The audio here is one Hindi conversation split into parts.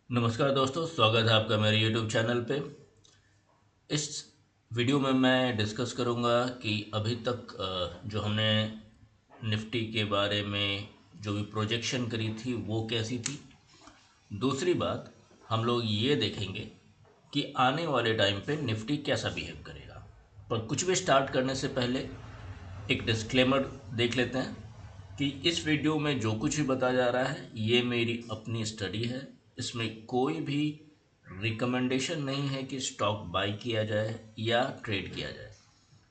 नमस्कार दोस्तों, स्वागत है आपका मेरे YouTube चैनल पे। इस वीडियो में मैं डिस्कस करूंगा कि अभी तक जो हमने निफ्टी के बारे में जो भी प्रोजेक्शन करी थी वो कैसी थी। दूसरी बात, हम लोग ये देखेंगे कि आने वाले टाइम पे निफ्टी कैसा बिहेव करेगा। पर कुछ भी स्टार्ट करने से पहले एक डिस्क्लेमर देख लेते हैं कि इस वीडियो में जो कुछ भी बताया जा रहा है ये मेरी अपनी स्टडी है। इसमें कोई भी रिकमेंडेशन नहीं है कि स्टॉक बाय किया जाए या ट्रेड किया जाए।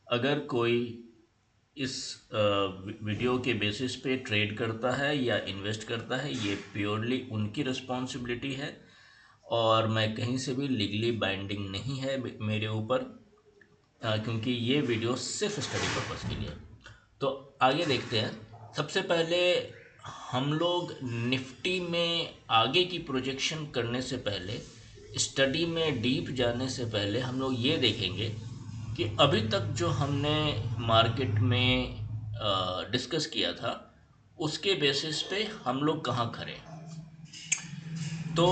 अगर कोई इस वीडियो के बेसिस पे ट्रेड करता है या इन्वेस्ट करता है, ये प्योरली उनकी रिस्पॉन्सिबिलिटी है और मैं कहीं से भी लीगली बाइंडिंग नहीं है मेरे ऊपर, क्योंकि ये वीडियो सिर्फ स्टडी पर्पज़ के लिए है। तो आगे देखते हैं। सबसे पहले हम लोग निफ्टी में आगे की प्रोजेक्शन करने से पहले, स्टडी में डीप जाने से पहले हम लोग ये देखेंगे कि अभी तक जो हमने मार्केट में डिस्कस किया था उसके बेसिस पे हम लोग कहाँ खड़े हैं। तो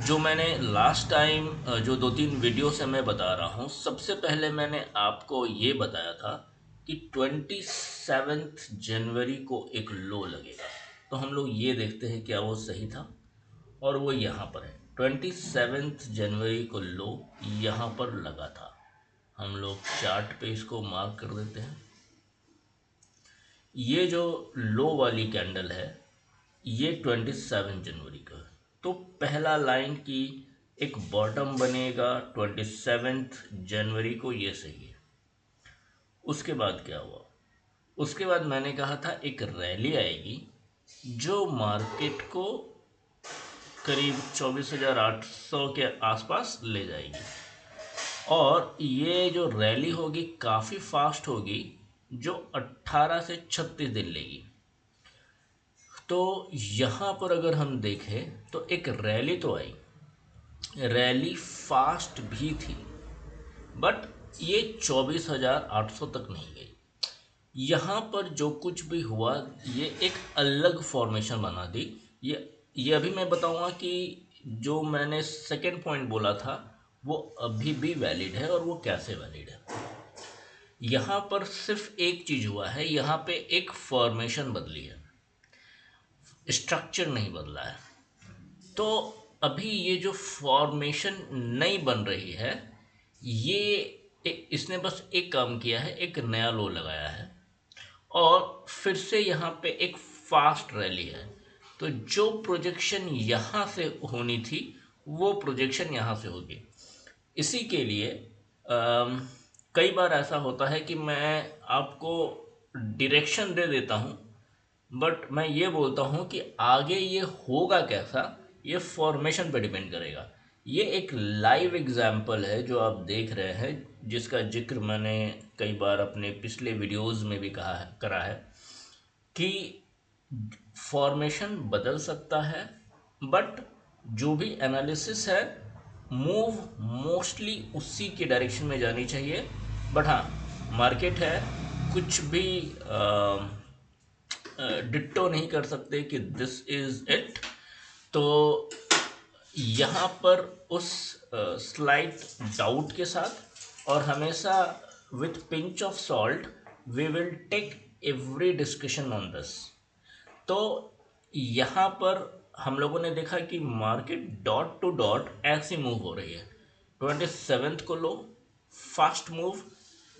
जो मैंने लास्ट टाइम जो 2-3 वीडियो से मैं बता रहा हूँ, सबसे पहले मैंने आपको ये बताया था कि 27 जनवरी को एक लो लगेगा। तो हम लोग ये देखते हैं क्या वो सही था, और वो यहाँ पर है। 27 जनवरी को लो यहाँ पर लगा था। हम लोग चार्ट पे इसको मार्क कर देते हैं। ये जो लो वाली कैंडल है ये 27 जनवरी का है। तो पहला लाइन की एक बॉटम बनेगा 27 जनवरी को, ये सही है। उसके बाद क्या हुआ? उसके बाद मैंने कहा था एक रैली आएगी जो मार्केट को करीब 24,800 के आसपास ले जाएगी, और ये जो रैली होगी काफ़ी फास्ट होगी, जो 18 से 36 दिन लेगी। तो यहाँ पर अगर हम देखें तो एक रैली तो आई, रैली फास्ट भी थी, बट ये 24,800 तक नहीं गई। यहाँ पर जो कुछ भी हुआ ये एक अलग फॉर्मेशन बना दी। ये अभी मैं बताऊंगा कि जो मैंने सेकेंड पॉइंट बोला था वो अभी भी वैलिड है और वो कैसे वैलिड है। यहाँ पर सिर्फ एक चीज़ हुआ है, यहाँ पे एक फॉर्मेशन बदली है, स्ट्रक्चर नहीं बदला है। तो अभी ये जो फॉर्मेशन नई बन रही है, ये इसने बस एक काम किया है, एक नया लो लगाया है और फिर से यहाँ पे एक फास्ट रैली है। तो जो प्रोजेक्शन यहाँ से होनी थी वो प्रोजेक्शन यहाँ से होगी। इसी के लिए कई बार ऐसा होता है कि मैं आपको डायरेक्शन दे देता हूँ, बट मैं ये बोलता हूँ कि आगे ये होगा कैसा, ये फॉर्मेशन पे डिपेंड करेगा। ये एक लाइव एग्जाम्पल है जो आप देख रहे हैं, जिसका जिक्र मैंने कई बार अपने पिछले वीडियोस में भी कहा है, करा है कि फॉर्मेशन बदल सकता है, बट जो भी एनालिसिस है मूव मोस्टली उसी के डायरेक्शन में जानी चाहिए। बट हाँ, मार्केट है, कुछ भी डिट्टो नहीं कर सकते कि दिस इज इट। तो यहाँ पर उस स्लाइट डाउट के साथ और हमेशा with pinch of salt we will take every discussion on this. तो यहाँ पर हम लोगों ने देखा कि मार्केट डॉट टू डॉट ऐसी मूव हो रही है। 27th को low, fast move,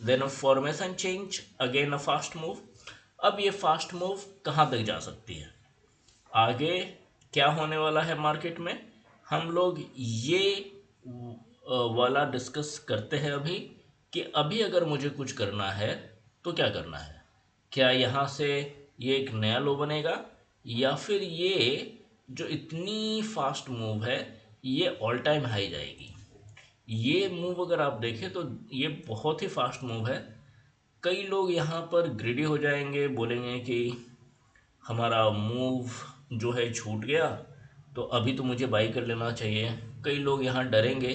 then a formation change, again a fast move. अब ये फास्ट मूव कहाँ तक जा सकती है, आगे क्या होने वाला है मार्केट में, हम लोग ये वाला डिस्कस करते हैं अभी। कि अभी अगर मुझे कुछ करना है तो क्या करना है, क्या यहाँ से ये एक नया लो बनेगा, या फिर ये जो इतनी फास्ट मूव है ये ऑल टाइम हाई जाएगी। ये मूव अगर आप देखें तो ये बहुत ही फास्ट मूव है। कई लोग यहाँ पर ग्रीडी हो जाएंगे, बोलेंगे कि हमारा मूव जो है छूट गया तो अभी तो मुझे बाई कर लेना चाहिए। कई लोग यहाँ डरेंगे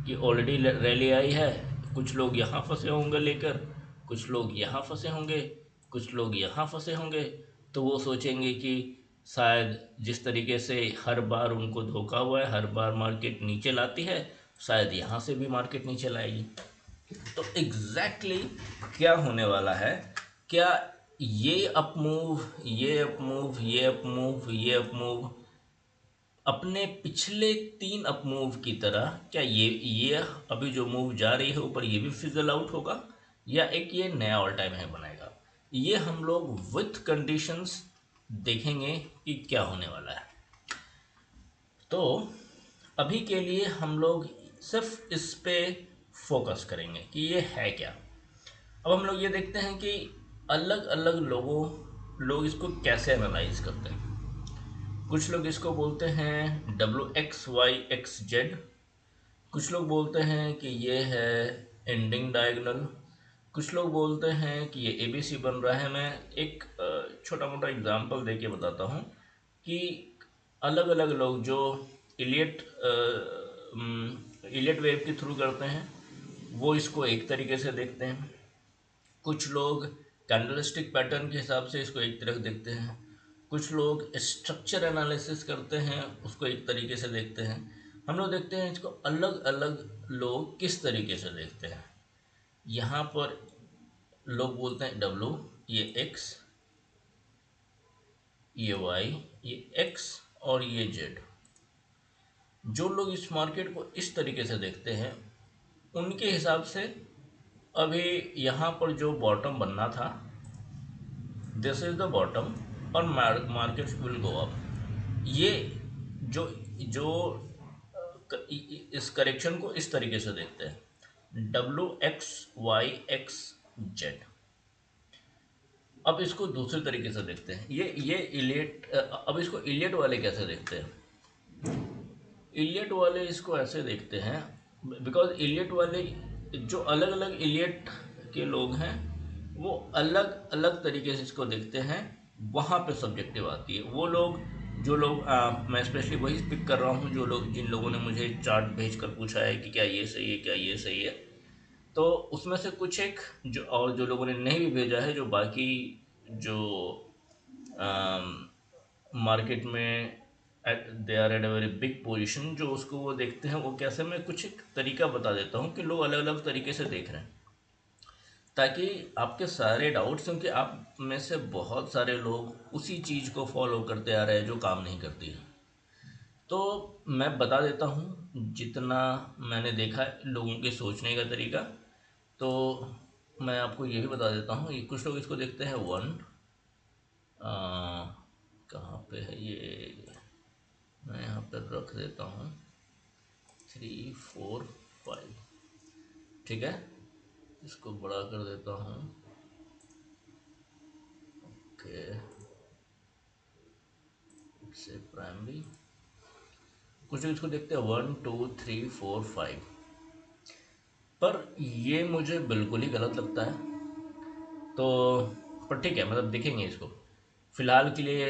कि ऑलरेडी रैली आई है, कुछ लोग यहाँ फंसे होंगे लेकर, कुछ लोग यहाँ फंसे होंगे, कुछ लोग यहाँ फंसे होंगे। तो वो सोचेंगे कि शायद जिस तरीके से हर बार उनको धोखा हुआ है, हर बार मार्केट नीचे लाती है, शायद यहाँ से भी मार्केट नीचे लाएगी। तो एग्जैक्टली क्या होने वाला है, क्या ये अप मूव, ये अप मूव, ये अप मूव, ये अप मूव अपने पिछले 3 अप मूव की तरह, क्या ये अभी जो मूव जा रही है ऊपर, ये भी फिजल आउट होगा, या एक ये नया ऑल टाइम हाई बनाएगा? ये हम लोग विथ कंडीशंस देखेंगे कि क्या होने वाला है। तो अभी के लिए हम लोग सिर्फ इस पे फोकस करेंगे कि ये है क्या। अब हम लोग ये देखते हैं कि अलग अलग लोग इसको कैसे एनालाइज करते हैं। कुछ लोग इसको बोलते हैं WXYXZ, कुछ लोग बोलते हैं कि ये है एंडिंग डायगोनल, कुछ लोग बोलते हैं कि ये ABC बन रहा है। मैं एक छोटा मोटा एग्जांपल दे के बताता हूँ कि अलग अलग लोग जो इलियट इलियट वेव के थ्रू करते हैं वो इसको एक तरीके से देखते हैं, कुछ लोग कैंडलस्टिक पैटर्न के हिसाब से इसको एक तरह देखते हैं, कुछ लोग स्ट्रक्चर एनालिसिस करते हैं उसको एक तरीके से देखते हैं। हम लोग देखते हैं इसको अलग अलग लोग किस तरीके से देखते हैं। यहाँ पर लोग बोलते हैं W, ये X, ये Y, ये X और ये Z। जो लोग इस मार्केट को इस तरीके से देखते हैं उनके हिसाब से अभी यहाँ पर जो बॉटम बनना था, दिस इज द बॉटम, और मार्केट विल गो अप। ये जो जो इस करेक्शन को इस तरीके से देखते हैं, WXYXZ। अब इसको दूसरे तरीके से देखते हैं, ये इलियट। अब इसको इलियट वाले कैसे देखते हैं? इलियट वाले इसको ऐसे देखते हैं, बिकॉज इलियट वाले, जो अलग अलग इलियट के लोग हैं वो अलग अलग तरीके से इसको देखते हैं, वहाँ पे सब्जेक्टिव आती है। वो लोग, जो लोग मैं स्पेशली वही पिक कर रहा हूँ, जो लोग, जिन लोगों ने मुझे चार्ट भेज कर पूछा है कि क्या ये सही है, क्या ये सही है, तो उसमें से कुछ एक जो, और जो लोगों ने नहीं भी भेजा है, जो बाकी जो मार्केट में they are at a very big position, जो उसको वो देखते हैं, वो कैसे, मैं कुछ एक तरीका बता देता हूँ कि लोग अलग अलग तरीके से देख रहे हैं, ताकि आपके सारे डाउट्स, क्योंकि आप में से बहुत सारे लोग उसी चीज़ को फॉलो करते आ रहे हैं जो काम नहीं करती है। तो मैं बता देता हूँ जितना मैंने देखा है लोगों के सोचने का तरीका। तो मैं आपको ये भी बता देता हूँ, ये कुछ लोग इसको देखते हैं 1, कहाँ पे है ये, मैं यहाँ पर रख देता हूँ 3 4 5, ठीक है, इसको बड़ा कर देता हूँ। ओके, से प्राइमरी, कुछ लोग इसको देखते हैं 1 2 3 4 5, पर ये मुझे बिल्कुल ही गलत लगता है। तो पर ठीक है, मतलब देखेंगे इसको। फ़िलहाल के लिए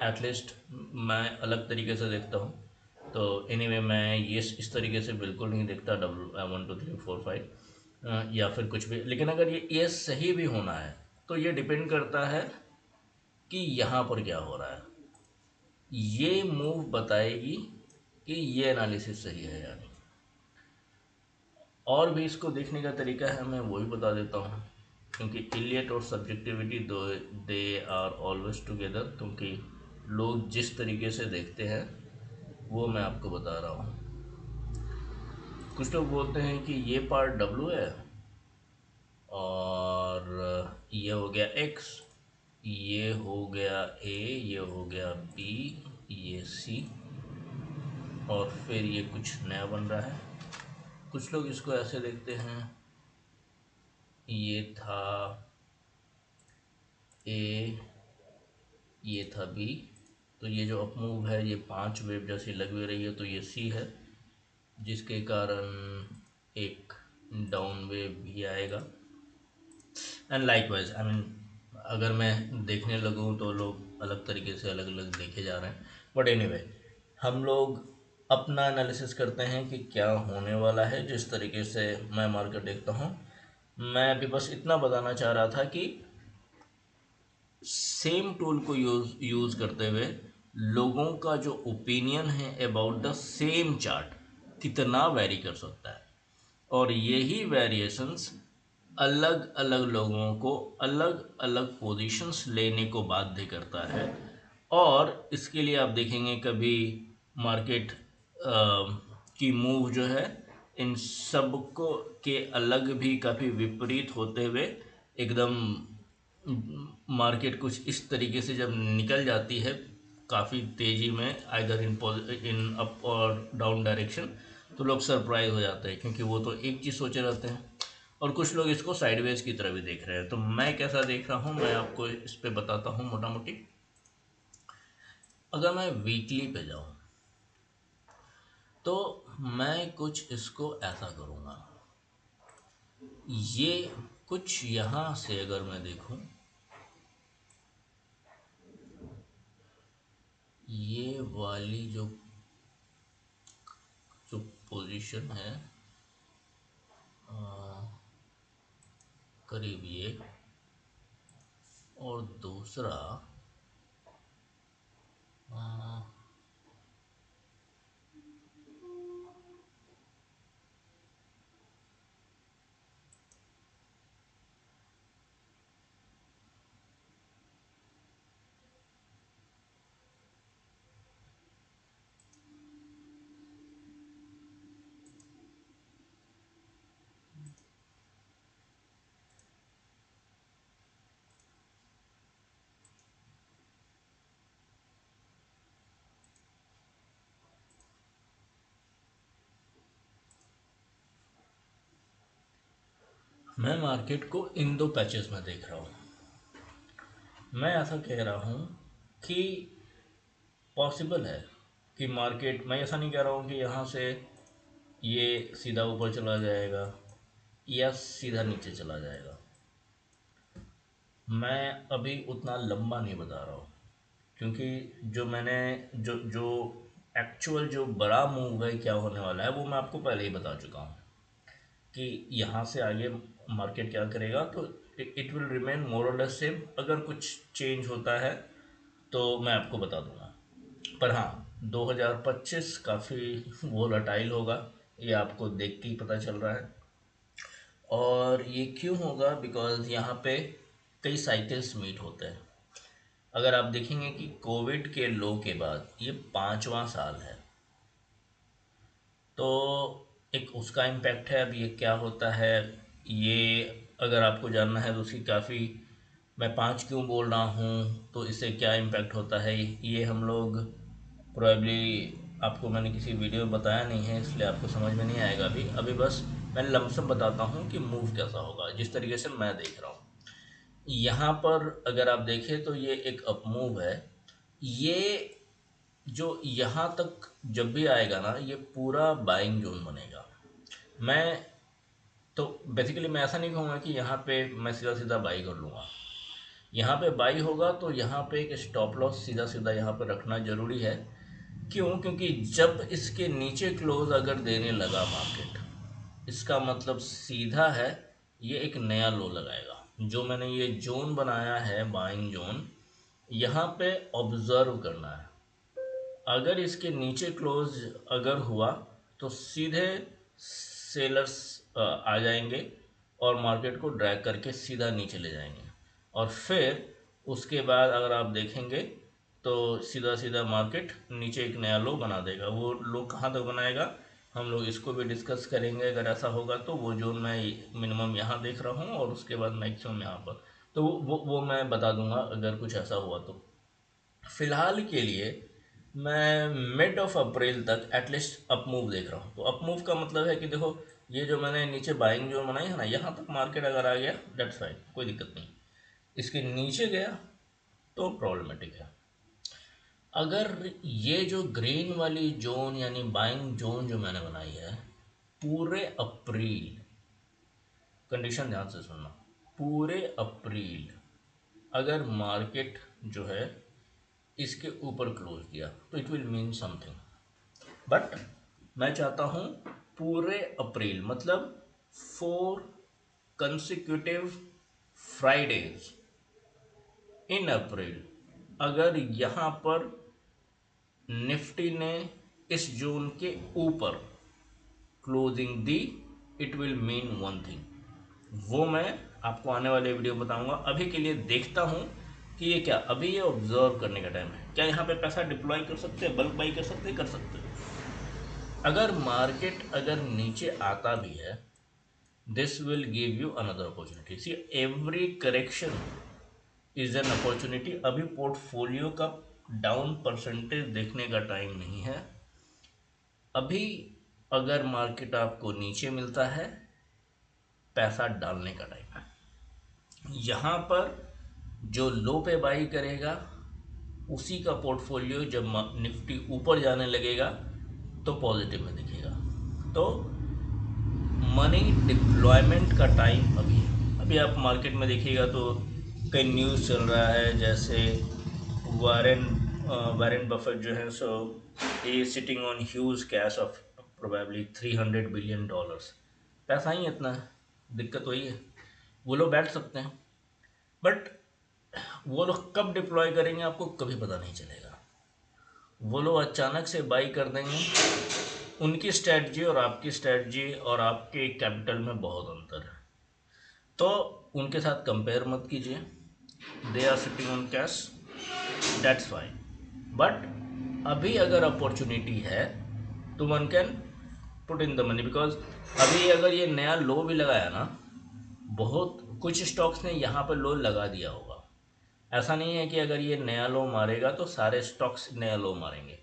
एटलीस्ट मैं अलग तरीके से देखता हूँ। तो एनीवे मैं ये इस तरीके से बिल्कुल नहीं देखता, 1 2 3 4 5 या फिर कुछ भी। लेकिन अगर ये सही भी होना है तो ये डिपेंड करता है कि यहाँ पर क्या हो रहा है। ये मूव बताएगी कि ये एनालिसिस सही है या नहीं। और भी इसको देखने का तरीका है, मैं वही बता देता हूँ, क्योंकि इलियट और सब्जेक्टिविटी दो, दे आर ऑलवेज टुगेदर, क्योंकि लोग जिस तरीके से देखते हैं वो मैं आपको बता रहा हूँ। कुछ लोग बोलते हैं कि ये पार्ट W है और ये हो गया X, ये हो गया A, ये हो गया B, ये C, और फिर ये कुछ नया बन रहा है। कुछ लोग इसको ऐसे देखते हैं, ये था A, ये था B, तो ये जो अप मूव है ये 5 वेव जैसी लग भी रही है, तो ये C है, जिसके कारण एक डाउन वेव भी आएगा। एंड लाइकवाइज आई मीन, अगर मैं देखने लगूँ तो लोग अलग तरीके से अलग अलग देखे जा रहे हैं, बट एनीवे हम लोग अपना एनालिसिस करते हैं कि क्या होने वाला है। जिस तरीके से मैं मार्केट देखता हूँ, मैं अभी बस इतना बताना चाह रहा था कि सेम टूल को यूज़ करते हुए लोगों का जो ओपिनियन है अबाउट द सेम चार्ट कितना वेरी कर सकता है, और यही वेरिएशंस अलग अलग लोगों को अलग अलग पोजीशंस लेने को बाध्य करता है। और इसके लिए आप देखेंगे कभी मार्केट की मूव जो है इन सबको के अलग भी काफ़ी विपरीत होते हुए एकदम मार्केट कुछ इस तरीके से जब निकल जाती है काफ़ी तेज़ी में, आइदर इन अप और डाउन डायरेक्शन, तो लोग सरप्राइज हो जाते हैं क्योंकि वो तो एक चीज़ सोचे रहते हैं। और कुछ लोग इसको साइडवेज की तरह भी देख रहे हैं। तो मैं कैसा देख रहा हूँ मैं आपको इस पे बताता हूँ मोटा मोटी। अगर मैं वीकली पे जाऊँ तो मैं कुछ इसको ऐसा करूँगा, ये कुछ यहाँ से अगर मैं देखूँ, ये वाली जो जो पोजीशन है करीब ये, और दूसरा आ, मैं मार्केट को इन दो पैचेस में देख रहा हूँ। मैं ऐसा कह रहा हूँ कि पॉसिबल है कि मार्केट, मैं ऐसा नहीं कह रहा हूँ कि यहाँ से ये सीधा ऊपर चला जाएगा या सीधा नीचे चला जाएगा। मैं अभी उतना लंबा नहीं बता रहा हूँ क्योंकि जो मैंने जो जो एक्चुअल जो बड़ा मूव है क्या होने वाला है वो मैं आपको पहले ही बता चुका हूँ कि यहाँ से आगे मार्केट क्या करेगा। तो इट विल रिमेन मोर और लेस सेम। अगर कुछ चेंज होता है तो मैं आपको बता दूंगा। पर हाँ, 2025 काफ़ी वोलाटाइल होगा, ये आपको देख के ही पता चल रहा है। और ये क्यों होगा, बिकॉज यहाँ पे कई साइकिल्स मीट होते हैं। अगर आप देखेंगे कि कोविड के लो के बाद ये 5वां साल है, तो एक उसका इम्पैक्ट है। अब ये क्या होता है, ये अगर आपको जानना है तो उसकी काफ़ी, मैं 5 क्यों बोल रहा हूँ तो इससे क्या इम्पैक्ट होता है ये हम लोग प्रोबेबली, आपको मैंने किसी वीडियो में बताया नहीं है इसलिए आपको समझ में नहीं आएगा अभी। अभी बस मैं लमसम बताता हूँ कि मूव कैसा होगा जिस तरीके से मैं देख रहा हूँ। यहाँ पर अगर आप देखें तो ये एक अप मूव है। ये जो यहाँ तक जब भी आएगा ना ये पूरा बाइंग जोन बनेगा। मैं तो बेसिकली मैं ऐसा नहीं कहूँगा कि यहाँ पे मैं सीधा सीधा बाई कर लूँगा। यहाँ पे बाई होगा तो यहाँ पे एक स्टॉप लॉस सीधा सीधा यहाँ पे रखना ज़रूरी है। क्यों? क्योंकि जब इसके नीचे क्लोज अगर देने लगा मार्केट, इसका मतलब सीधा है ये एक नया लो लगाएगा। जो मैंने ये जोन बनाया है बाइंग जोन, यहाँ पे ऑब्जर्व करना है। अगर इसके नीचे क्लोज अगर हुआ तो सीधे सेलर्स आ जाएंगे और मार्केट को ड्रैग करके सीधा नीचे ले जाएंगे। और फिर उसके बाद अगर आप देखेंगे तो सीधा सीधा मार्केट नीचे एक नया लो बना देगा। वो लो कहाँ तक बनाएगा हम लोग इसको भी डिस्कस करेंगे। अगर ऐसा होगा तो वो जोन मैं मिनिमम यहाँ देख रहा हूँ और उसके बाद मैक्सिमम यहाँ पर, तो वो मैं बता दूंगा अगर कुछ ऐसा हुआ तो। फिलहाल के लिए मैं मिड ऑफ अप्रैल तक एटलीस्ट अप मूव देख रहा हूँ। तो अप मूव का मतलब है कि देखो ये जो मैंने नीचे बाइंग जोन बनाई है ना, यहाँ तक मार्केट अगर आ गया डेट्स फाइन, कोई दिक्कत नहीं। इसके नीचे गया तो प्रॉब्लमेटिक है। अगर ये जो ग्रीन वाली जोन यानी बाइंग जोन जो मैंने बनाई है पूरे अप्रैल, कंडीशन ध्यान से सुनना, पूरे अप्रैल अगर मार्केट जो है इसके ऊपर क्लोज किया तो it will mean something. But मैं चाहता हूँ पूरे अप्रैल मतलब 4 कंसिक्यूटिव फ्राइडेज इन अप्रैल, अगर यहाँ पर निफ्टी ने इस जोन के ऊपर closing the, it will mean one thing, वो मैं आपको आने वाले वीडियो में बताऊंगा। अभी के लिए देखता हूं कि ये क्या, अभी ये ऑब्जर्व करने का टाइम है। क्या यहाँ पे पैसा डिप्लॉय कर सकते हैं, बल्क बाई कर सकते हैं, कर सकते हैं। अगर मार्केट अगर नीचे आता भी है, this will give you another opportunity. See, every correction is an opportunity. अभी पोर्टफोलियो का डाउन परसेंटेज देखने का टाइम नहीं है। अभी अगर मार्केट आपको नीचे मिलता है, पैसा डालने का टाइम है। यहाँ पर जो लो पे बाई करेगा उसी का पोर्टफोलियो जब निफ्टी ऊपर जाने लगेगा तो पॉजिटिव में दिखेगा। तो मनी डिप्लॉयमेंट का टाइम अभी है। अभी आप मार्केट में देखिएगा तो कई न्यूज़ चल रहा है, जैसे वारेन वारेन बफेट जो है, सो ये sitting on huge cash of probably $300 billion. पैसा ही इतना है, दिक्कत वही है। वो लोग बैठ सकते हैं, बट वो लोग कब डिप्लॉय करेंगे आपको कभी पता नहीं चलेगा। वो लोग अचानक से बाई कर देंगे। उनकी स्ट्रेटजी और आपकी स्ट्रेटजी और आपके कैपिटल में बहुत अंतर है, तो उनके साथ कंपेयर मत कीजिए। They are sitting on cash, that's fine. But अभी अगर अपॉर्चुनिटी है तो one can put in the money, because अभी अगर ये नया लो भी लगाया ना, बहुत कुछ स्टॉक्स ने यहाँ पर लो लगा दिया होगा। ऐसा नहीं है कि अगर ये नया लो मारेगा तो सारे स्टॉक्स नया लो मारेंगे,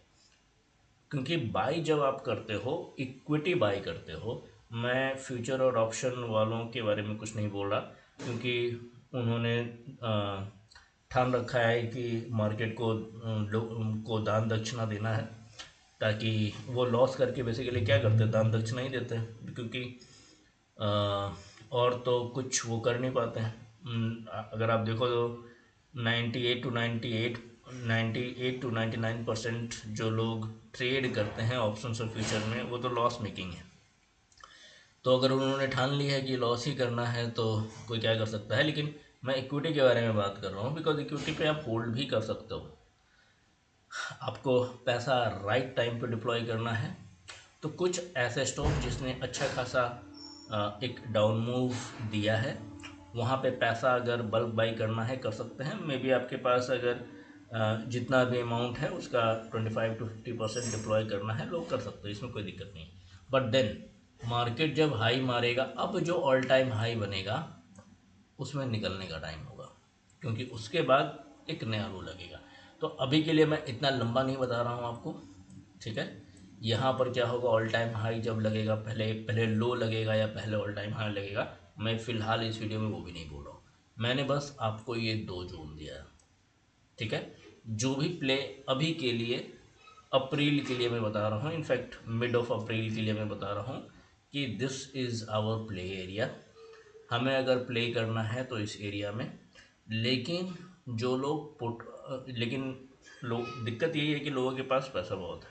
क्योंकि बाई जब आप करते हो, इक्विटी बाई करते हो, मैं फ्यूचर और ऑप्शन वालों के बारे में कुछ नहीं बोल रहा, क्योंकि उन्होंने ठान रखा है कि मार्केट को दान दक्षिणा देना है, ताकि वो लॉस करके बेसिकली क्या करते हैं, दान दक्षिणा ही देते हैं, क्योंकि और तो कुछ वो कर नहीं पाते हैं। अगर आप देखो तो 98 to 99% जो लोग ट्रेड करते हैं ऑप्शंस और फ्यूचर में, वो तो लॉस मेकिंग है। तो अगर उन्होंने ठान लिया है कि लॉस ही करना है तो कोई क्या कर सकता है। लेकिन मैं इक्विटी के बारे में बात कर रहा हूँ, बिकॉज इक्विटी पे आप होल्ड भी कर सकते हो। आपको पैसा राइट टाइम पे डिप्लॉय करना है तो कुछ ऐसे स्टॉक जिसने अच्छा खासा एक डाउन मूव दिया है, वहाँ पे पैसा अगर बल्क बाई करना है कर सकते हैं। मे बी आपके पास अगर जितना भी अमाउंट है उसका 25 to 50% डिप्लॉय करना है, लोग कर सकते हैं, इसमें कोई दिक्कत नहीं। बट देन मार्केट जब हाई मारेगा, अब जो ऑल टाइम हाई बनेगा उसमें निकलने का टाइम होगा, क्योंकि उसके बाद एक नया लो लगेगा। तो अभी के लिए मैं इतना लंबा नहीं बता रहा हूँ आपको, ठीक है। यहाँ पर क्या होगा, ऑल टाइम हाई जब लगेगा, पहले पहले लो लगेगा या पहले ऑल टाइम हाई लगेगा, मैं फ़िलहाल इस वीडियो में वो भी नहीं बोल रहा हूँ। मैंने बस आपको ये दो जोन दिया है, ठीक है। जो भी प्ले अभी के लिए अप्रैल के लिए मैं बता रहा हूँ, इनफैक्ट मिड ऑफ अप्रैल के लिए मैं बता रहा हूँ कि this is our play area. हमें अगर प्ले करना है तो इस एरिया में। लेकिन जो लोग लेकिन लोग, दिक्कत यही है कि लोगों के पास पैसा बहुत है,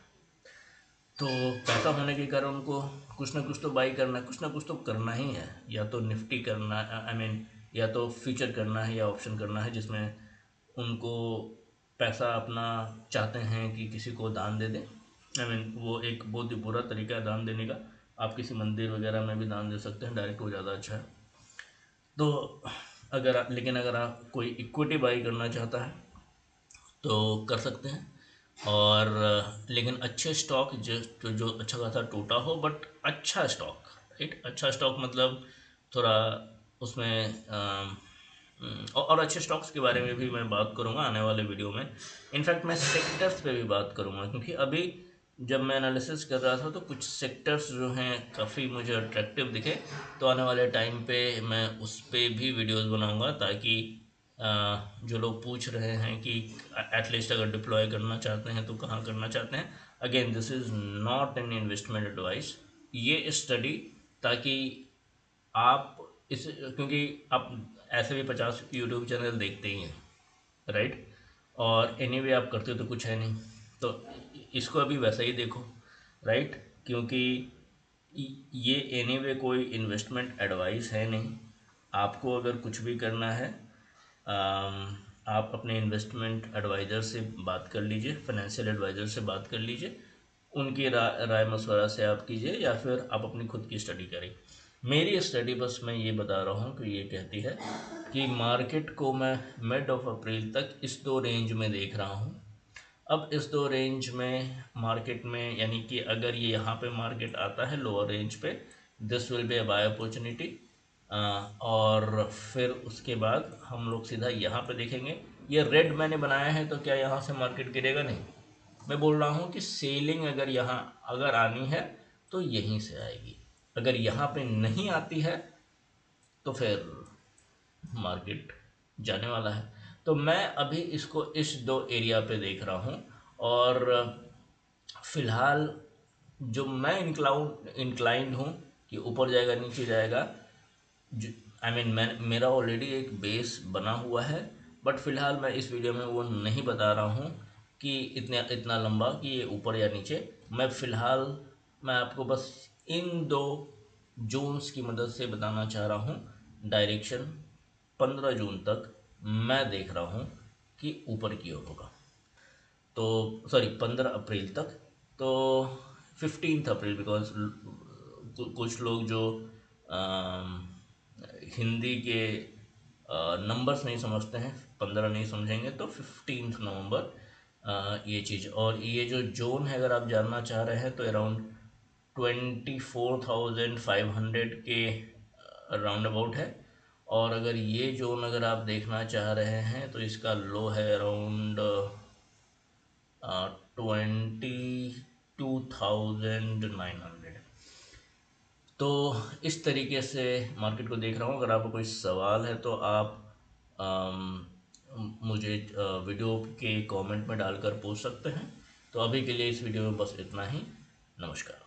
तो पैसा होने के कारण उनको कुछ ना कुछ तो बाई करना है, कुछ ना कुछ तो करना ही है। या तो निफ्टी करना, आई मीन या तो फ्यूचर करना है या ऑप्शन करना है, जिसमें उनको पैसा अपना चाहते हैं कि किसी को दान दे दें। आई मीन वो एक बहुत ही बुरा तरीका है दान देने का। आप किसी मंदिर वगैरह में भी दान दे सकते हैं, डायरेक्ट वो ज़्यादा अच्छा है। तो लेकिन अगर आप कोई इक्विटी बाई करना चाहता है तो कर सकते हैं। और लेकिन अच्छे स्टॉक जो अच्छा खासा टूटा हो, बट अच्छा स्टॉक, राइट। अच्छा स्टॉक मतलब थोड़ा उसमें और अच्छे स्टॉक्स के बारे में भी मैं बात करूंगा आने वाले वीडियो में। इनफैक्ट मैं सेक्टर्स पे भी बात करूंगा, क्योंकि अभी जब मैं एनालिसिस कर रहा था तो कुछ सेक्टर्स जो हैं काफ़ी मुझे अट्रैक्टिव दिखे। तो आने वाले टाइम पे मैं उस पर भी वीडियोस बनाऊंगा, ताकि जो लोग पूछ रहे हैं कि एटलीस्ट अगर डिप्लॉय करना चाहते हैं तो कहाँ करना चाहते हैं, again this is not an investment advice, ये स्टडी, ताकि आप इस, क्योंकि आप ऐसे भी 50 यूट्यूब चैनल देखते ही हैं, राइट। और एनीवे आप करते हो तो कुछ है नहीं, तो इसको अभी वैसा ही देखो, राइट। क्योंकि ये एनीवे कोई इन्वेस्टमेंट एडवाइस है नहीं। आपको अगर कुछ भी करना है, आप अपने इन्वेस्टमेंट एडवाइज़र से बात कर लीजिए, फाइनेंशियल एडवाइज़र से बात कर लीजिए, उनकी राय मशवरा से आप कीजिए, या फिर आप अपनी खुद की स्टडी करें। मेरी स्टडी बस मैं ये बता रहा हूँ कि ये कहती है कि मार्केट को मैं मिड ऑफ अप्रैल तक इस दो रेंज में देख रहा हूँ। अब इस दो रेंज में मार्केट में, यानी कि अगर ये यहाँ पे मार्केट आता है लोअर रेंज पे, this will be a buy opportunity, और फिर उसके बाद हम लोग सीधा यहाँ पे देखेंगे। ये रेड मैंने बनाया है तो क्या यहाँ से मार्केट गिरेगा? नहीं। मैं बोल रहा हूँ कि सेलिंग अगर यहाँ अगर आनी है तो यहीं से आएगी, अगर यहाँ पे नहीं आती है तो फिर मार्केट जाने वाला है। तो मैं अभी इसको इस दो एरिया पे देख रहा हूँ, और फिलहाल जो मैं इंक्लाइंड हूँ कि ऊपर जाएगा नीचे जाएगा, जो आई मीन मैं मेरा ऑलरेडी एक बेस बना हुआ है, बट फिलहाल मैं इस वीडियो में वो नहीं बता रहा हूँ कि इतना लंबा कि ये ऊपर या नीचे। मैं आपको बस इन दो जोन्स की मदद से बताना चाह रहा हूँ डायरेक्शन। 15 जून तक मैं देख रहा हूँ कि ऊपर की ओर होगा। तो सॉरी, 15 अप्रैल तक। तो 15 अप्रैल, बिकॉज कुछ लोग जो अम, हिंदी के नंबर्स नहीं समझते हैं, 15 नहीं समझेंगे, तो 15 नवंबर ये चीज़। और ये जो जोन है, अगर आप जानना चाह रहे हैं, तो अराउंड 24,500 के राउंड अबाउट है। और अगर ये जोन अगर आप देखना चाह रहे हैं तो इसका लो है अराउंड 22,900। तो इस तरीके से मार्केट को देख रहा हूँ। अगर आपको कोई सवाल है तो आप मुझे वीडियो के कमेंट में डालकर पूछ सकते हैं। तो अभी के लिए इस वीडियो में बस इतना ही। नमस्कार।